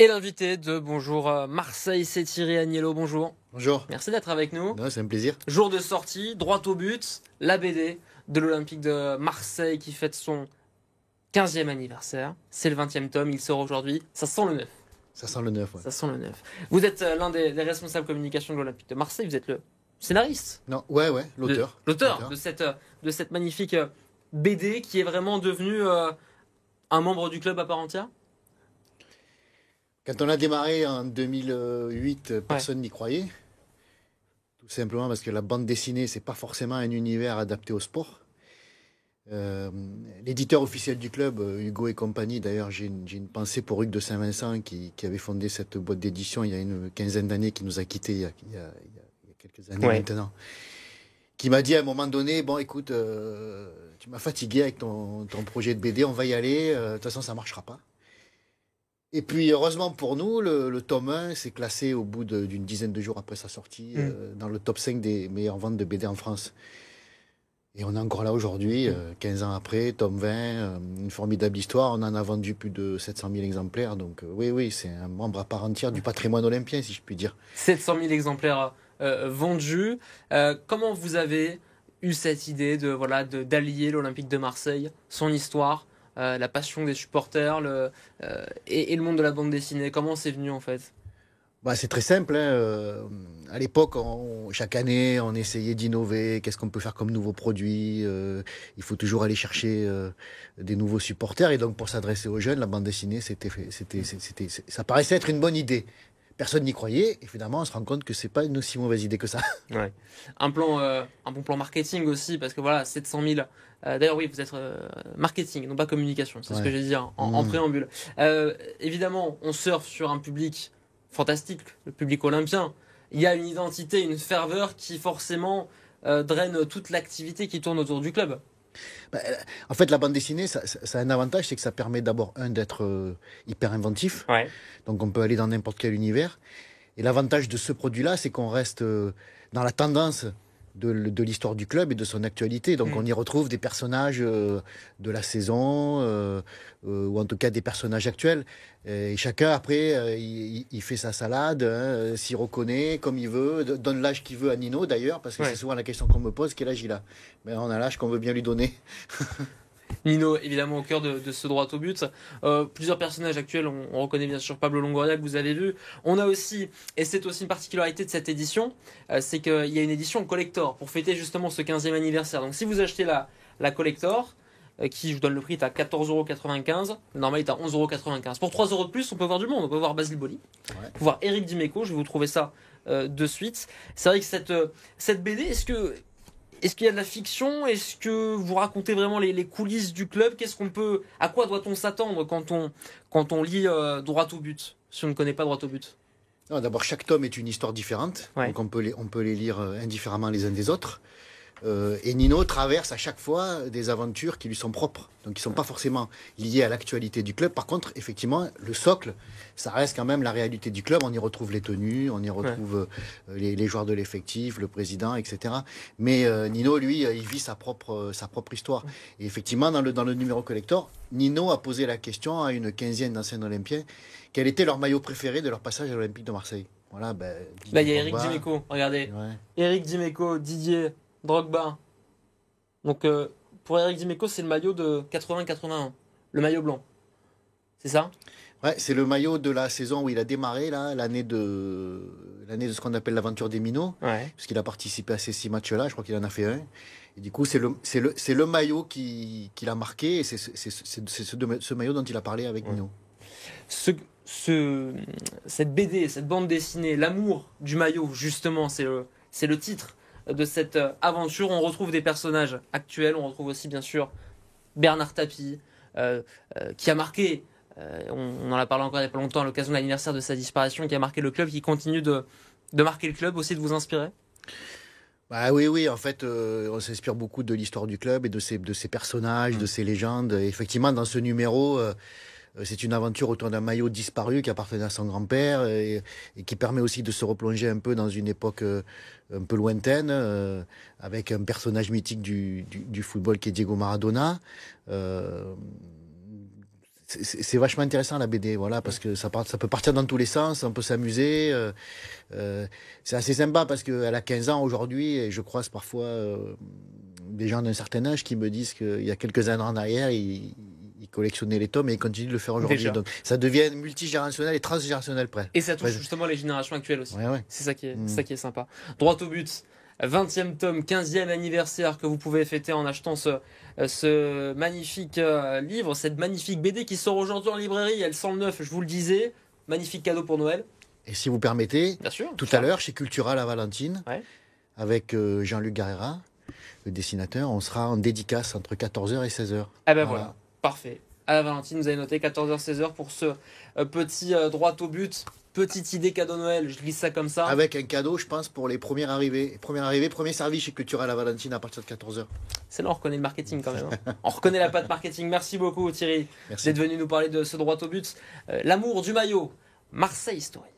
Et l'invité de Bonjour Marseille, c'est Thierry Agnello. Bonjour. Bonjour. Merci d'être avec nous. Non, c'est un plaisir. Jour de sortie, droit au but, la BD de l'Olympique de Marseille qui fête son 15e anniversaire. C'est le 20e tome, il sort aujourd'hui. Ça sent le neuf. Ça sent le neuf, ouais. Ça sent le neuf. Vous êtes l'un des responsables communication de l'Olympique de Marseille. Vous êtes le scénariste. Non, ouais, l'auteur. L'auteur de cette magnifique BD qui est vraiment devenu un membre du club à part entière. Quand on a démarré en 2008, personne n'y croyait. Tout simplement parce que la bande dessinée, c'est pas forcément un univers adapté au sport. L'éditeur officiel du club, Hugo et compagnie, d'ailleurs, j'ai une pensée pour Hugues de Saint-Vincent qui avait fondé cette boîte d'édition il y a une quinzaine d'années, qui nous a quittés il y a quelques années maintenant. Qui m'a dit à un moment donné, bon écoute, tu m'as fatigué avec ton projet de BD, on va y aller, de toute façon ça marchera pas. Et puis heureusement pour nous, le tome 1 s'est classé au bout d'une dizaine de jours après sa sortie dans le top 5 des meilleures ventes de BD en France. Et on est encore là aujourd'hui, 15 ans après, tome 20, une formidable histoire. On en a vendu plus de 700 000 exemplaires. Donc oui, c'est un membre à part entière du patrimoine olympien, si je puis dire. 700 000 exemplaires vendus. Comment vous avez eu cette idée d'allier l'Olympique de Marseille, son histoire, la passion des supporters et le monde de la bande dessinée? Comment c'est venu en fait? C'est très simple. À l'époque, chaque année, on essayait d'innover. Qu'est-ce qu'on peut faire comme nouveaux produits? Il faut toujours aller chercher des nouveaux supporters. Et donc, pour s'adresser aux jeunes, la bande dessinée, ça paraissait être une bonne idée. Personne n'y croyait. Et finalement, on se rend compte que c'est pas une aussi mauvaise idée que ça. Ouais. Un bon plan marketing aussi, parce que voilà, 700 000. D'ailleurs, oui, vous êtes marketing, non pas communication. C'est ce que j'ai dit en préambule. Évidemment, on surfe sur un public fantastique, le public olympien. Il y a une identité, une ferveur qui forcément draine toute l'activité qui tourne autour du club. En fait, la bande dessinée, ça a un avantage, c'est que ça permet d'abord, d'être hyper inventif. Ouais. Donc on peut aller dans n'importe quel univers. Et l'avantage de ce produit-là, c'est qu'on reste dans la tendance de l'histoire du club et de son actualité. Donc on y retrouve des personnages de la saison, ou en tout cas des personnages actuels. Et chacun, après, il fait sa salade, s'y reconnaît comme il veut, donne l'âge qu'il veut à Nino d'ailleurs, parce que c'est souvent la question qu'on me pose, quel âge il a? Ben, on a l'âge qu'on veut bien lui donner. Nino, évidemment, au cœur de ce droit au but. Plusieurs personnages actuels, on reconnaît bien sûr Pablo Longoria, que vous avez vu. On a aussi, et c'est aussi une particularité de cette édition, c'est qu'il y a une édition collector pour fêter justement ce 15e anniversaire. Donc si vous achetez la collector, qui, je vous donne le prix, est à 14,95 €, le normal est à 11,95 €. Pour 3 € de plus, on peut voir du monde. On peut voir Basile Boli, on peut voir Eric Dimeco, je vais vous trouver ça de suite. C'est vrai que cette BD, est-ce qu'il y a de la fiction? Est-ce que vous racontez vraiment les coulisses du club? À quoi doit-on s'attendre quand on lit droit au but, si on ne connaît pas droit au but? D'abord, chaque tome est une histoire différente, donc on peut les lire indifféremment les uns des autres. Et Nino traverse à chaque fois des aventures qui lui sont propres, donc qui ne sont pas forcément liées à l'actualité du club. Par contre, effectivement, le socle, ça reste quand même la réalité du club. On y retrouve les tenues, on y retrouve les joueurs de l'effectif, le président, etc. Mais Nino, lui, il vit sa propre histoire. Et effectivement, dans le numéro collector, Nino a posé la question à une quinzaine d'anciens Olympiens, quel était leur maillot préféré de leur passage à l'Olympique de Marseille. Voilà, là, il y a Eric Dimeco, regardez. Eric Dimeco, Didier Drogba. Donc pour Eric Dimeco, c'est le maillot de 80-81, le maillot blanc. C'est ça? Ouais, c'est le maillot de la saison où il a démarré là, l'année de ce qu'on appelle l'aventure des minots, puisqu'il a participé à ces 6 matchs-là. Je crois qu'il en a fait un. Et du coup, c'est le maillot qu'il a marqué, et c'est ce maillot dont il a parlé avec Nino. Cette BD, cette bande dessinée, l'amour du maillot, justement, c'est le titre de cette aventure. On retrouve des personnages actuels, on retrouve aussi bien sûr Bernard Tapie, qui a marqué, on en a parlé encore il n'y a pas longtemps à l'occasion de l'anniversaire de sa disparition, qui a marqué le club, qui continue de marquer le club, aussi de vous inspirer. Oui, en fait, on s'inspire beaucoup de l'histoire du club et de ses personnages, de ses légendes. Et effectivement, dans ce numéro, c'est une aventure autour d'un maillot disparu qui appartenait à son grand-père et qui permet aussi de se replonger un peu dans une époque un peu lointaine, avec un personnage mythique du football qui est Diego Maradona. c'est vachement intéressant la BD, voilà, parce que ça peut partir dans tous les sens, on peut s'amuser. C'est assez sympa parce qu'elle a 15 ans aujourd'hui et je croise parfois des gens d'un certain âge qui me disent qu'il y a quelques années en arrière, ils collectionnaient les tomes et ils continuent de le faire aujourd'hui. Donc ça devient multigénérationnel et transgénérationnel près. Et ça touche justement les générations actuelles aussi. Ouais. C'est ça qui est sympa. Droit au but. 20e tome, 15e anniversaire que vous pouvez fêter en achetant ce magnifique livre, cette magnifique BD qui sort aujourd'hui en librairie. Elle sent le neuf, je vous le disais. Magnifique cadeau pour Noël. Et si vous permettez, bien sûr, tout à l'heure, chez Cultura La Valentine, avec Jean-Luc Garrera, le dessinateur, on sera en dédicace entre 14h et 16h. Ah ben voilà, parfait. À la Valentine, vous avez noté 14h, 16h pour ce petit droit au but. Petite idée cadeau Noël, je lis ça comme ça. Avec un cadeau, je pense, pour les premières arrivées. Premier service chez Cultura La Valentine à partir de 14h. C'est là, on reconnaît le marketing quand même. Hein. On reconnaît la patte marketing. Merci beaucoup Thierry d'être venu nous parler de ce droit au but. L'amour du maillot, Marseille Story.